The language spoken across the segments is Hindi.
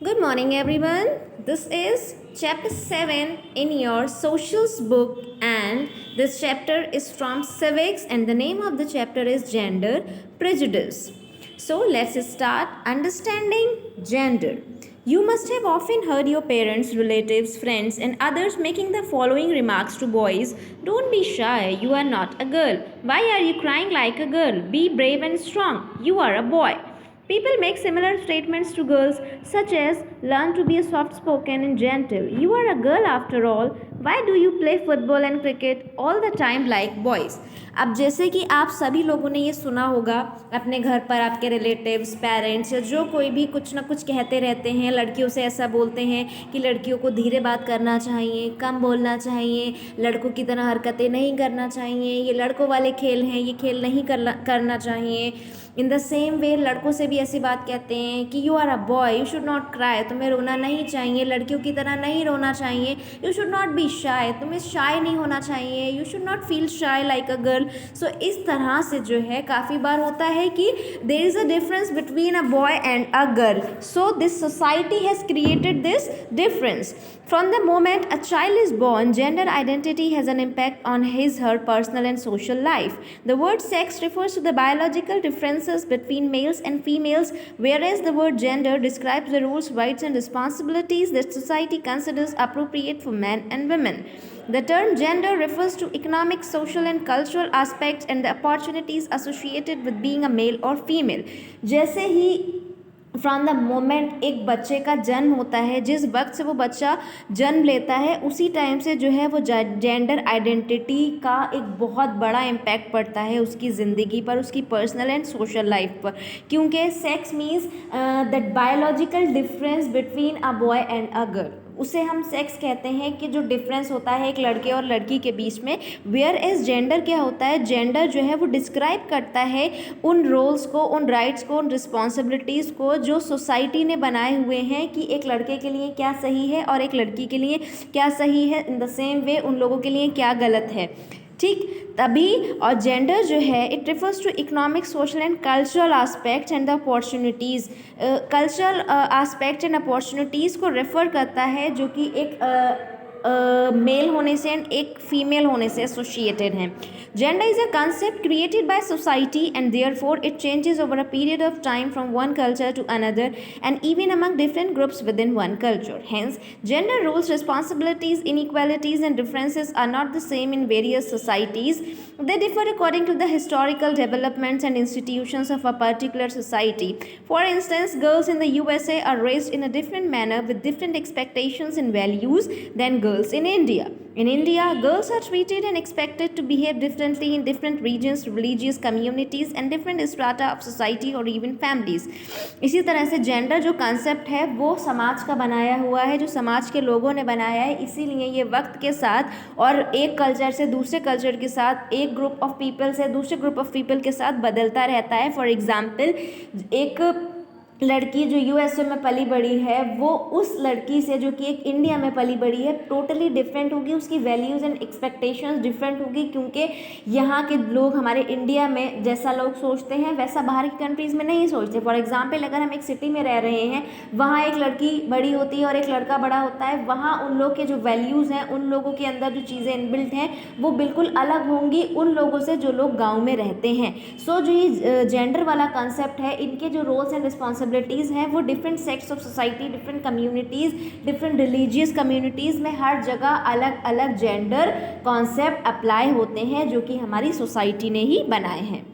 Good morning, everyone. This is chapter 7 in your socials book, and this chapter is from civics, and the name of the chapter is gender prejudice. So, let's start understanding gender. You must have often heard your parents, relatives, friends, and others making the following remarks to boys: Don't be shy, you are not a girl. Why are you crying like a girl? Be brave and strong, you are a boy. People make similar statements to girls, such as, Learn to be soft spoken and gentle. You are a girl after all. Why do you play football and cricket all the time like boys? अब जैसे कि आप सभी लोगों ने ये सुना होगा अपने घर पर आपके रिलेटिव्स, पेरेंट्स या जो कोई भी कुछ ना कुछ कहते रहते हैं, लड़कियों से ऐसा बोलते हैं कि लड़कियों को धीरे बात करना चाहिए, कम बोलना चाहिए, लड़कों की तरह हरकतें नहीं करना चाहिए, ये लड़कों वाले खेल हैं, ये खेल नहीं करना चाहिए। इन द सेम वे लड़कों से भी ऐसी बात कहते हैं कि you are a boy, you should not cry, तुम्हें रोना नहीं चाहिए, लड़कियों की तरह नहीं रोना चाहिए, you should not be shy, तुम्हें शाय नहीं होना चाहिए, you should not feel shy like a girl. So इस तरह से जो है काफ़ी बार होता है कि there is a difference between a boy and a girl. So this society has created this difference. From the moment a child is born, gender identity has an impact on her personal and social life. The word sex refers to the biological differences between males and females, whereas the word gender describes the roles, rights, and responsibilities that society considers appropriate for men and women. The term gender refers to economic, social, and cultural aspects and the opportunities associated with being a male or female. जैसे ही फ्रॉम द मोमेंट एक बच्चे का जन्म होता है, जिस वक्त से वो बच्चा जन्म लेता है उसी टाइम से जो है वो जेंडर आइडेंटिटी का एक बहुत बड़ा इम्पैक्ट पड़ता है उसकी ज़िंदगी पर, उसकी पर्सनल एंड सोशल लाइफ पर, क्योंकि sex means that biological difference between a boy and a girl, उसे हम सेक्स कहते हैं कि जो डिफरेंस होता है एक लड़के और लड़की के बीच में। वेयर एज जेंडर क्या होता है, जेंडर जो है वो डिस्क्राइब करता है उन रोल्स को, उन राइट्स को, उन रिस्पॉन्सिबिलिटीज़ को जो सोसाइटी ने बनाए हुए हैं कि एक लड़के के लिए क्या सही है और एक लड़की के लिए क्या सही है, इन द सेम वे उन लोगों के लिए क्या गलत है। ठीक, तभी और जेंडर जो है it refers to economic, social and cultural aspect and the opportunities. Cultural aspect and opportunities को रेफ़र करता है जो कि एक मेल होने से एंड एक फीमेल होने से एसोसिएटेड हैं। Gender is a concept created by society and therefore it changes over a period of time from one culture to another and even among different groups within one culture. Hence, gender roles, responsibilities, inequalities, and differences are not the same in various societies. They differ according to the historical developments and institutions of a particular society. For instance, girls in the USA are raised in a different manner with different expectations and values than girls in India. In India, girls are treated and expected to behave differently in different regions, religious communities, and different strata of society or even families. इसी तरह से जेंडर जो कंसेप्ट है वो समाज का बनाया हुआ है, जो समाज के लोगों ने बनाया है, इसीलिए ये वक्त के साथ और एक कल्चर से दूसरे कल्चर के साथ, एक ग्रुप ऑफ पीपल से दूसरे ग्रुप ऑफ पीपल के साथ बदलता रहता है। फॉर एग्जाम्पल, एक लड़की जो यूएसए में पली बड़ी है वो उस लड़की से जो कि एक इंडिया में पली बड़ी है टोटली डिफरेंट होगी, उसकी वैल्यूज़ एंड एक्सपेक्टेशंस डिफरेंट होगी, क्योंकि यहाँ के लोग हमारे इंडिया में जैसा लोग सोचते हैं वैसा बाहर की कंट्रीज़ में नहीं सोचते। फॉर एग्जांपल, अगर हम एक सिटी में रह रहे हैं, वहाँ एक लड़की बड़ी होती है और एक लड़का बड़ा होता है, वहाँ उन लोग के जो वैल्यूज़ हैं, उन लोगों के अंदर जो चीज़ें इनबिल्ट हैं वो बिल्कुल अलग होंगी उन लोगों से जो लोग गाँव में रहते हैं। सो जो ये जेंडर वाला कंसेप्ट है, इनके जो रोल्स एंड रिस्पॉन्सिबिलिटीज़ हैं वो different sects of society, different communities, different religious communities में हर जगह अलग अलग जेंडर कॉन्सेप्ट अप्लाई होते हैं जो कि हमारी सोसाइटी ने ही बनाए हैं।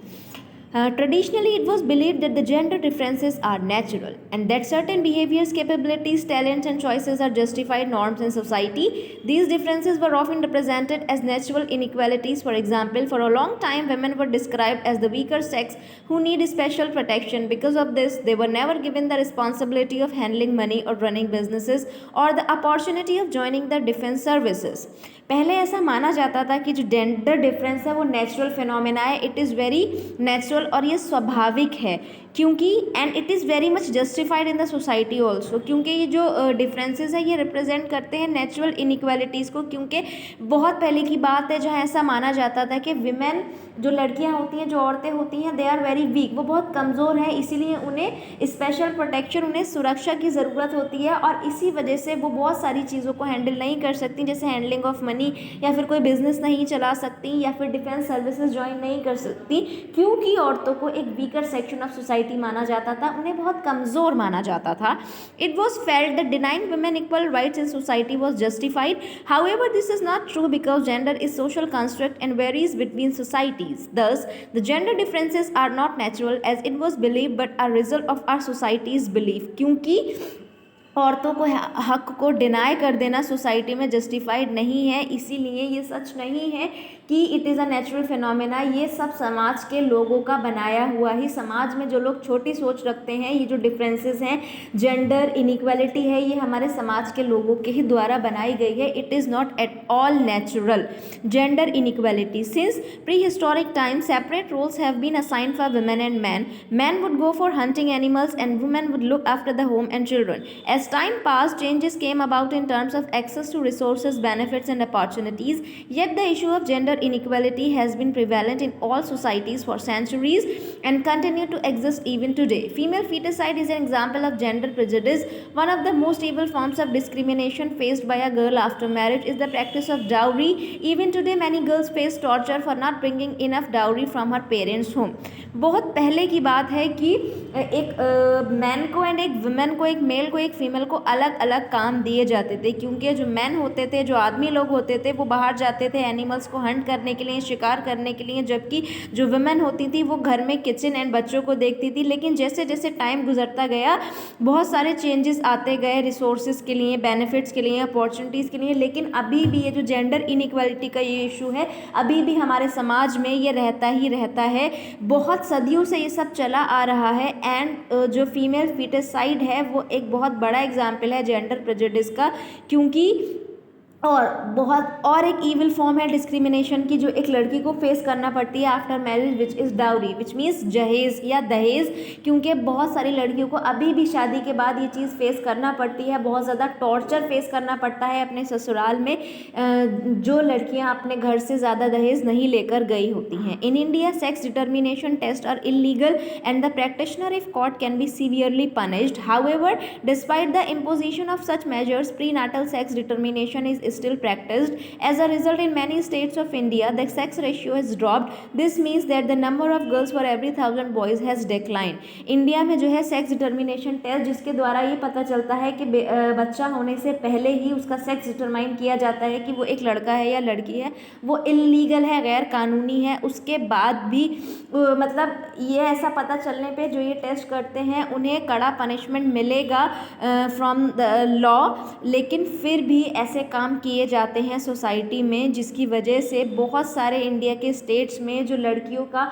Traditionally, it was believed that the gender differences are natural and that certain behaviors, capabilities, talents, and choices are justified norms in society. These differences were often represented as natural inequalities. For example, for a long time, women were described as the weaker sex who need special protection. Because of this, they were never given the responsibility of handling money or running businesses or the opportunity of joining the defense services. पहले ऐसा माना जाता था कि जो जेंडर डिफरेंस है वो नेचुरल फिनोमेना है, इट इज़ वेरी नेचुरल और ये स्वाभाविक है, क्योंकि and it is very much justified in the society also, क्योंकि ये जो डिफरेंसेस है ये रिप्रेजेंट करते हैं नेचुरल इनइक्वालिटीज़ को। क्योंकि बहुत पहले की बात है जहाँ ऐसा माना जाता था कि विमेन, जो लड़कियां होती हैं, जो औरतें होती हैं, दे आर वेरी वीक, वो बहुत कमज़ोर हैं, इसीलिए उन्हें स्पेशल प्रोटेक्शन, उन्हें सुरक्षा की ज़रूरत होती है, और इसी वजह से वो बहुत सारी चीज़ों को हैंडल नहीं कर सकती, जैसे हैंडलिंग ऑफ मनी, या फिर कोई बिजनेस नहीं चला सकती, या फिर डिफेंस सर्विसेज ज्वाइन नहीं कर सकती, क्योंकि औरतों को एक वीकर सेक्शन ऑफ सोसाइटी माना जाता था, उन्हें बहुत कमज़ोर माना जाता था। It was felt that denying women equal rights in society was justified. However this is not true because gender is social construct and varies between societies. Thus, the gender differences are not natural as it was believed but a result of our society's belief। क्योंकि औरतों को हक को डिनाई कर देना सोसाइटी में जस्टिफाइड नहीं है, इसीलिए ये सच नहीं है कि it is a natural phenomena. ये सब समाज के लोगों का बनाया हुआ ही, समाज में जो लोग छोटी सोच रखते हैं, ये जो डिफरेंसेस हैं, जेंडर इनइक्वालिटी है, ये हमारे समाज के लोगों के ही द्वारा बनाई गई है। It is not at all natural. Gender inequality since prehistoric time separate roles have been assigned for women and man. Man would go for hunting animals and women would look after the home and children. As time passed, changes came about in terms of access to resources, benefits, and opportunities. Yet the issue of gender inequality has been prevalent in all societies for centuries and continue to exist even today. Female feticide is an example of gender prejudice. One of the most evil forms of discrimination faced by a girl after marriage is the practice of dowry. Even today, many girls face torture for not bringing enough dowry from her parents' home. बहुत पहले की बात है कि एक मैन को एंड एक वुमेन को, एक मेल को, एक फीमेल को अलग अलग काम दिए जाते थे, क्योंकि जो मैन होते थे, जो आदमी लोग होते थे, वो बाहर जाते थे एनिमल्स को हंट करने के लिए, शिकार करने के लिए, जबकि जो वुमेन होती थी वो घर में किचन एंड बच्चों को देखती थी। लेकिन जैसे जैसे टाइम गुजरता गया, बहुत सारे चेंजेस आते गए रिसोर्सेज के लिए, बेनिफिट्स के लिए, अपॉर्चुनिटीज़ के लिए। लेकिन अभी भी ये जो जेंडर इनइक्वालिटी का ये इशू है, अभी भी हमारे समाज में ये रहता ही रहता है। बहुत सदियों से ये सब चला आ रहा है। एंड जो फीमेल फीटिसाइड है वो एक बहुत बड़ा एग्जाम्पल है जेंडर प्रेजुडिस का, क्योंकि और एक ईविल फॉर्म है डिस्क्रिमिनेशन की, जो एक लड़की को फेस करना पड़ती है after marriage, which is dowry, which means जहेज या दहेज। क्योंकि बहुत सारी लड़कियों को अभी भी शादी के बाद ये चीज़ फेस करना पड़ती है, बहुत ज़्यादा टॉर्चर फेस करना पड़ता है अपने ससुराल में, जो लड़कियां अपने घर से ज़्यादा दहेज नहीं लेकर गई होती हैं। In India sex determination test are illegal and the practitioner if caught can be severely punished. However, despite the imposition of such measures, prenatal sex determination is still practiced. As a result, in many states of India, the sex ratio has dropped. This means that the number of girls for every 1,000 boys has declined. India में जो है सेक्स डिटर्मिनेशन टेस्ट, जिसके द्वारा ये पता चलता है कि बच्चा होने से पहले ही उसका सेक्स डिटरमाइन किया जाता है कि वो एक लड़का है या लड़की है, वो इलीगल है, गैर कानूनी है। उसके बाद भी मतलब ये ऐसा पता चलने पे जो ये टेस्ट करते हैं उन्हें कड़ा पनिशमेंट मिलेगा फ्रॉम द लॉ, लेकिन फिर भी ऐसे काम किए जाते हैं सोसाइटी में, जिसकी वजह से बहुत सारे इंडिया के स्टेट्स में जो लड़कियों का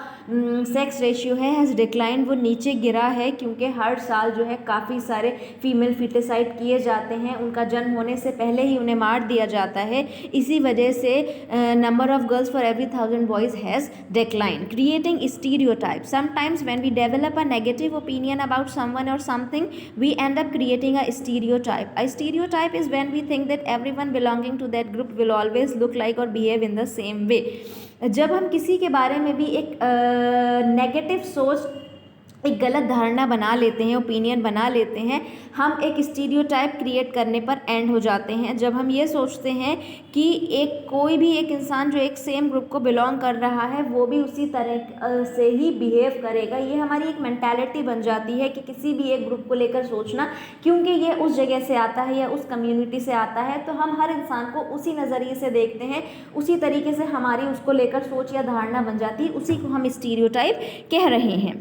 सेक्स रेशियो है हैज़ डिक्लाइन, वो नीचे गिरा है। क्योंकि हर साल जो है काफ़ी सारे फीमेल फिटिसाइड किए जाते हैं, उनका जन्म होने से पहले ही उन्हें मार दिया जाता है। इसी वजह से number of girls for every 1,000 boys has decline, creating stereotype. Sometimes when we develop a negative opinion about someone or something, we end up creating a stereotype. A stereotype is when we think that everyone belonging to that group will always look like or behave in the same way. जब हम किसी के बारे में भी एक नेगेटिव सोच, एक गलत धारणा बना लेते हैं, ओपिनियन बना लेते हैं, हम एक स्टीरियोटाइप क्रिएट करने पर एंड हो जाते हैं। जब हम ये सोचते हैं कि कोई भी एक इंसान जो एक सेम ग्रुप को बिलोंग कर रहा है वो भी उसी तरह से ही बिहेव करेगा, ये हमारी एक मेंटालिटी बन जाती है कि किसी भी एक ग्रुप को लेकर सोचना, क्योंकि ये उस जगह से आता है या उस कम्युनिटी से आता है, तो हम हर इंसान को उसी नज़रिए से देखते हैं, उसी तरीके से हमारी उसको लेकर सोच या धारणा बन जाती है, उसी को हम स्टीरियोटाइप कह रहे हैं।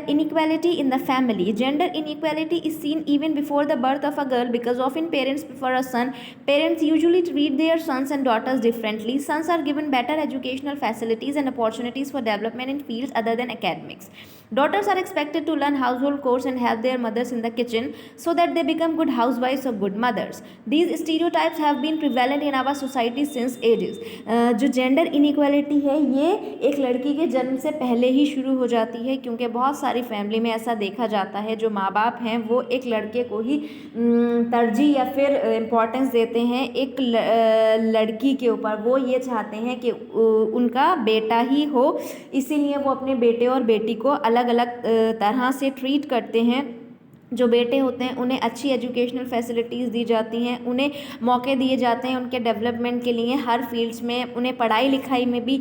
Inequality in the family. Gender inequality is seen even before the birth of a girl because often parents prefer a son. Parents usually treat their sons and daughters differently. Sons are given better educational facilities and opportunities for development in fields other than academics. Daughters are expected to learn household chores and help their mothers in the kitchen so that they become good housewives or good mothers. These stereotypes have been prevalent in our society since ages. जो जेंडर इनइक्वालिटी है ये एक लड़की के जन्म से पहले ही शुरू हो जाती है, क्योंकि बहुत सारी फैमिली में ऐसा देखा जाता है, जो माँ बाप हैं वो एक लड़के को ही तरजीह या फिर इम्पोर्टेंस देते हैं एक लड़की के ऊपर। वो ये चाहते हैं कि उनका बेटा ही हो, इसीलिए वो अपने बेटे और बेटी को अलग अलग तरह से ट्रीट करते हैं। जो बेटे होते हैं उन्हें अच्छी एजुकेशनल फैसिलिटीज़ दी जाती हैं, उन्हें मौके दिए जाते हैं उनके डेवलपमेंट के लिए हर फील्ड्स में, उन्हें पढ़ाई लिखाई में भी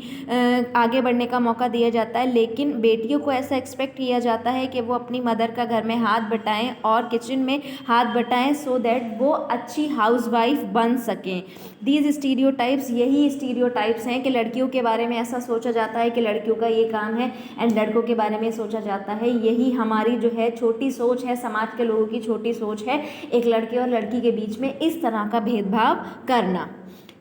आगे बढ़ने का मौका दिया जाता है। लेकिन बेटियों को ऐसा एक्सपेक्ट किया जाता है कि वो अपनी मदर का घर में हाथ बटाएं और किचन में हाथ बटाएं, सो दैट वो अच्छी हाउसवाइफ बन सकें। दीज स्टीरियोटाइप्स, यही स्टीरियोटाइप्स हैं कि लड़कियों के बारे में ऐसा सोचा जाता है कि लड़कियों का ये काम है, एंड लड़कों के बारे में सोचा जाता है। यही हमारी जो है छोटी सोच है, समाज के लोगों की छोटी सोच है, एक लड़के और लड़की के बीच में इस तरह का भेदभाव करना।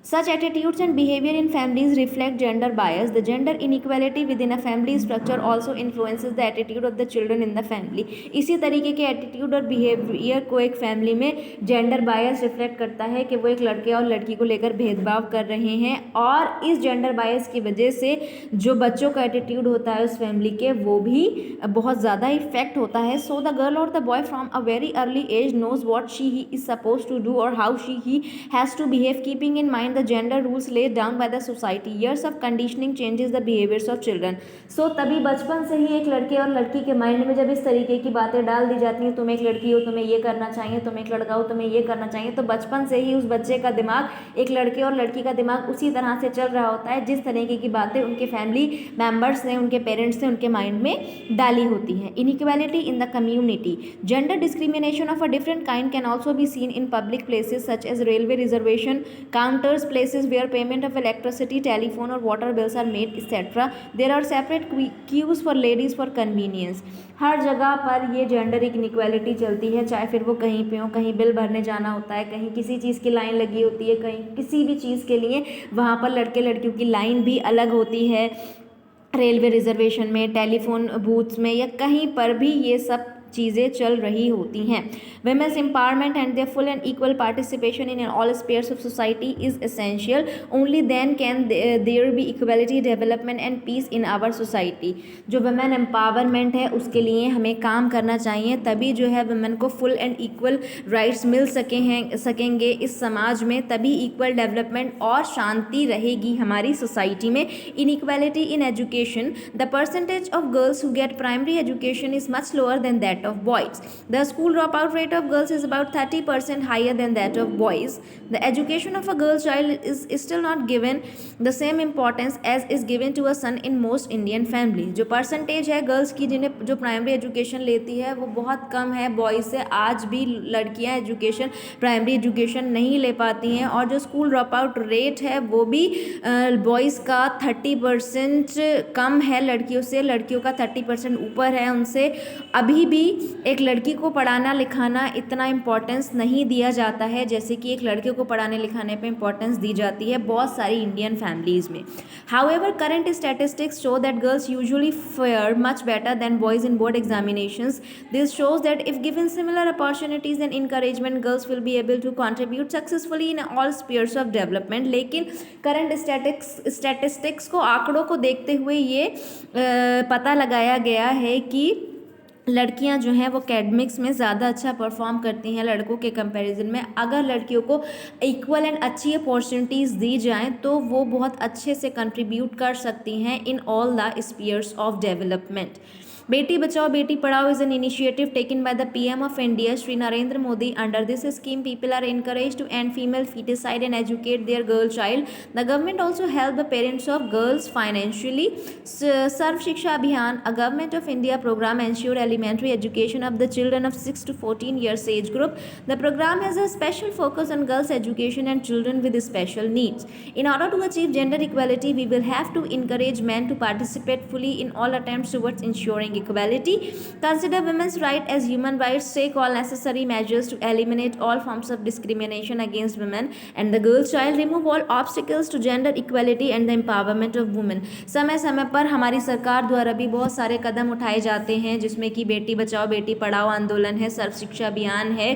Such attitudes and behavior in families reflect gender bias. The gender inequality within a family structure also influences the attitude of the children in the family. इसी तरीके के एटीट्यूड और बिहेवियर को एक फैमिली में जेंडर बायस रिफ्लेक्ट करता है कि वो एक लड़के और लड़की को लेकर भेदभाव कर रहे हैं, और इस जेंडर बायस की वजह से जो बच्चों का एटीट्यूड होता है उस फैमिली के, वो भी बहुत ज़्यादा इफेक्ट होता है। सो द गर्ल और the boy from a very early age knows what she he is supposed to do or how she he has to behave, keeping in mind the gender rules laid down by the society. Years of conditioning changes the behaviors of children. So तभी बचपन से ही एक लड़के और लड़की के माइंड में जब इस तरीके की बातें डाल दी जाती हैं, तुम एक लड़की हो, तुम्हें ये करना चाहिए, तुम एक लड़का हो, तुम्हें ये करना चाहिए, तो बचपन से ही उस बच्चे का दिमाग, एक लड़के और लड़की का दिमाग उसी तरह से चल रहा होता है जिस तरीके की बातें उनके फैमिली मेम्बर्स ने, उनके पेरेंट्स ने उनके माइंड में डाली होती हैं। Inequality in the community, gender discrimination of a different kind can also be seen in public places such as railway reservation counters, places where payment of electricity, telephone or water bills are made, etc. There are separate queues for ladies for convenience. हर जगह पर ये जेंडर इनइक्वालिटी चलती है, चाहे फिर वो कहीं पे हो, कहीं बिल भरने जाना होता है, कहीं किसी चीज़ की लाइन लगी होती है, कहीं किसी भी चीज़ के लिए वहाँ पर लड़के लड़कियों की लाइन भी अलग होती है। रेलवे रिजर्वेशन में, टेलीफोन बूथ्स में, या कहीं पर भी ये सब चीज़ें चल रही होती हैं। Women's empowerment and their full and equal participation in all spheres of society is essential. Only then can there be equality, development and peace in our society. जो women empowerment है उसके लिए हमें काम करना चाहिए, तभी जो है women को full and equal rights मिल सकेंगे इस समाज में, तभी equal development और शांति रहेगी हमारी सोसाइटी में। Inequality in education, the percentage of girls who get primary education is much lower than that of boys. The school dropout rate of girls is about 30% higher than that of boys. The education of a girl child is still not given the same importance as is given to a son in most Indian families. जो परसेंटेज है गर्ल्स की जिन्हें जो प्राइमरी एजुकेशन लेती है वो बहुत कम है बॉयज़ से। आज भी लड़कियां एजुकेशन, प्राइमरी एजुकेशन नहीं ले पाती हैं, और जो स्कूल ड्रॉप आउट रेट है वो भी बॉयज़ का 30% कम है लड़कियों से, लड़कियों का 30% ऊपर है उनसे। अभी भी एक लड़की को पढ़ाना लिखाना इतना इम्पोर्टेंस नहीं दिया जाता है जैसे कि एक लड़के को पढ़ाने लिखाने पे इम्पोर्टेंस दी जाती है बहुत सारी इंडियन फैमिलीज़ में। However, current statistics show that girls usually fare much better than boys in board examinations. This shows that if given similar opportunities and encouragement, girls will be able to contribute successfully in all spheres of development. लेकिन करंट स्टैटिस्टिक्स को, आंकड़ों को देखते हुए ये पता लगाया गया है कि लड़कियां जो हैं वो एकेडमिक्स में ज़्यादा अच्छा परफॉर्म करती हैं लड़कों के कंपैरिजन में। अगर लड़कियों को इक्वल एंड अच्छी अपॉर्चुनिटीज़ दी जाएं तो वो बहुत अच्छे से कंट्रीब्यूट कर सकती हैं in all the spheres of development. बेटी बचाओ Beti Padhao is an initiative taken by the PM of India, Shri Narendra Modi. Under this scheme, people are encouraged to end female feticide and educate their girl child. The government also help the parents of girls financially. Sarv Shiksha Abhiyan, a government of India program, ensure elementary education of the children of 6 to 14 years age group. The program has a special focus on girls' education and children with special needs. In order to achieve gender equality, we will have to encourage men to participate fully in all attempts towards ensuring equality. Consider women's rights as human rights. Take all necessary measures to eliminate all forms of discrimination against women and the girl child. Remove all obstacles to gender equality and the empowerment of women. समय समय पर हमारी सरकार द्वारा भी बहुत सारे कदम उठाए जाते हैं जिसमें कि बेटी बचाओ बेटी पढ़ाओ आंदोलन है, सर्व शिक्षा अभियान है।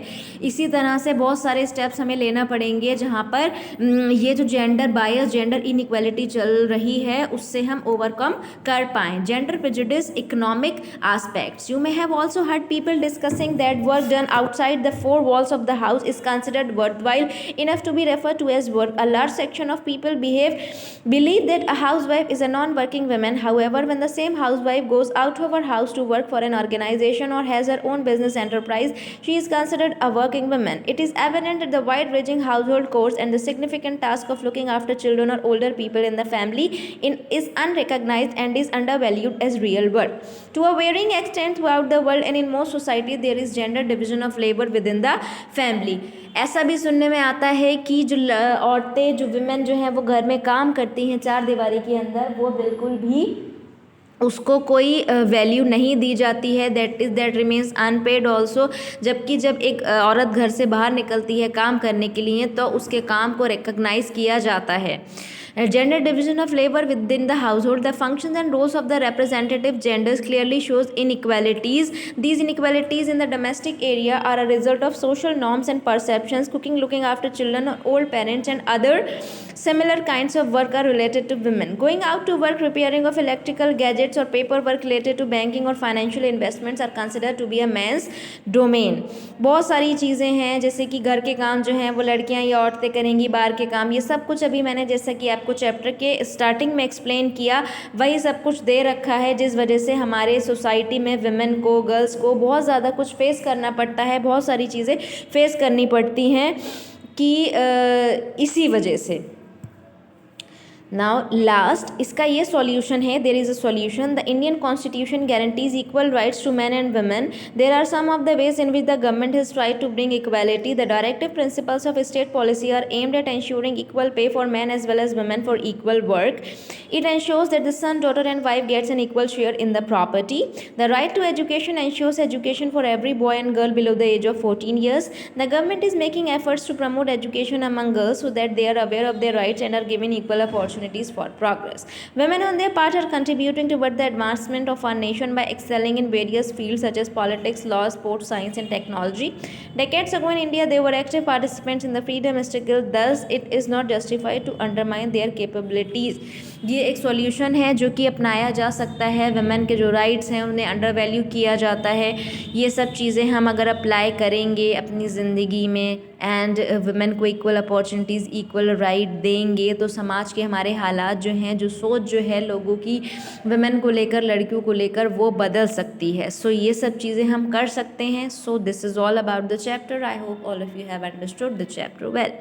इसी तरह से बहुत सारे स्टेप्स हमें लेना पड़ेंगे जहाँ पर ये जो जेंडर बायस, जेंडर इनइक्वालिटी चल रही है उससे हम ओवरकम कर पाएँ। Gender prejudice economic economic aspects. You may have also heard people discussing that work done outside the four walls of the house is considered worthwhile enough to be referred to as work. A large section of people believe that a housewife is a non-working woman. However, when the same housewife goes out of her house to work for an organization or has her own business enterprise, she is considered a working woman. It is evident that the wide-ranging household chores and the significant task of looking after children or older people in the family is unrecognized and is undervalued as real work. To a varying extent throughout the world and in most society, there is gender division of labor within the family. ऐसा भी सुनने में आता है कि जो औरतें जो विमेन जो हैं वो घर में काम करती हैं चार दीवारी के अंदर, वो बिल्कुल भी उसको कोई वैल्यू नहीं दी जाती है, दैट रिमेन्स अनपेड ऑल्सो. जबकि जब एक औरत घर से बाहर निकलती है काम करने के लिए तो उसके काम को रिकग्नाइज किया जाता है. Gender division of labor within the household. The functions and roles of the representative genders clearly shows inequalities. These inequalities in the domestic area are a result of social norms and perceptions. Cooking, looking after children, old parents, and other similar kinds of work are related to women. Going out to work, repairing of electrical gadgets or paperwork related to banking or financial investments are considered to be a man's domain. बहुत सारी चीज़ें हैं जैसे कि घर के काम जो हैं वो लड़कियां या औरतें करेंगी, बाहर के काम, ये सब कुछ अभी मैंने जैसा कि आपको चैप्टर के स्टार्टिंग में एक्सप्लेन किया वही सब कुछ दे रखा है, जिस वजह से हमारे सोसाइटी में विमेन को, गर्ल्स को बहुत ज़्यादा कुछ फेस करना पड़ता है, बहुत सारी चीज़ें फेस करनी पड़ती हैं कि इसी वजह से. नाउ लास्ट इसका ये सॉल्यूशन है. There is a solution. The Indian constitution guarantees equal rights to man and women. There are some of the ways in which the government has tried to bring equality. The directive principles of state policy are aimed at ensuring equal pay for men as well as women for equal work. It ensures that the son, daughter and wife gets an equal share in the property. The right to education ensures education for every boy and girl below the age of 14 years. The government is making efforts to promote education among girls so that they are aware of their rights and are given equal opportunities for progress. Women on their part are contributing toward the advancement of our nation by excelling in various fields such as politics, law, sports, science and technology. Decades ago in India, they were active participants in the freedom struggle. Thus, it is not justified to undermine their capabilities. ये एक सॉल्यूशन है जो कि अपनाया जा सकता है. वुमेन के जो राइट्स हैं उन्हें अंडर वैल्यू किया जाता है. ये सब चीज़ें हम अगर अप्लाई करेंगे अपनी ज़िंदगी में एंड वुमेन को इक्वल अपॉर्चुनिटीज़, इक्वल राइट देंगे तो समाज के हमारे हालात जो हैं, जो सोच जो है लोगों की वुमेन को लेकर, लड़कियों को लेकर, वो बदल सकती है. सो ये सब चीज़ें हम कर सकते हैं. So this is all about the chapter. I hope all of you have understood the chapter well.